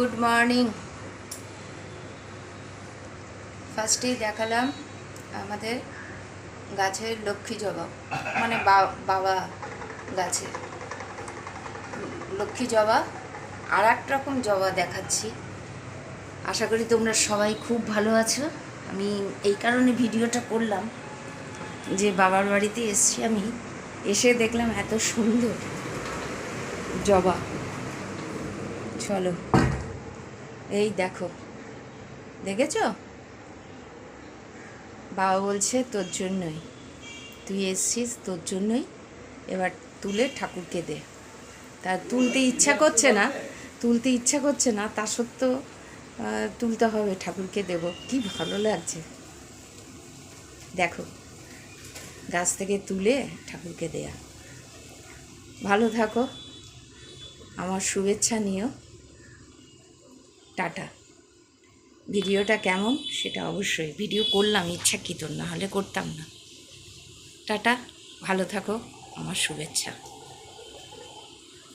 Good morning. ফার্স্টেই দেখালাম আমাদের গাছের লক্ষ্মী জবা, মানে বাবা গাছে লক্ষ্মী জবা। আর এক রকম জবা দেখাচ্ছি। আশা করি তোমরা সবাই খুব ভালো আছো। আমি এই কারণে ভিডিওটা করলাম যে বাবার বাড়িতে এসছি, আমি এসে দেখলাম এত সুন্দর জবা। চলো, এই দেখো, দেখেছো? বাবা বলছে তোর জন্যই, তুই এসছিস তোর জন্যই, এবার তুলে ঠাকুরকে দে। তা তুলতে ইচ্ছা করছে না, তা সত্ত্বেও তুলতে হবে, ঠাকুরকে দেব। কি ভালো লাগছে দেখো, গাছ থেকে তুলে ঠাকুরকে দেয়া। ভালো থাকো, আমার শুভেচ্ছা নিও। টাটা। ভিডিওটা কেমন সেটা অবশ্যই, ভিডিও করলাম ইচ্ছাকৃত, না হলে করতাম না। টাটা, ভালো থাকো, আমার শুভেচ্ছা।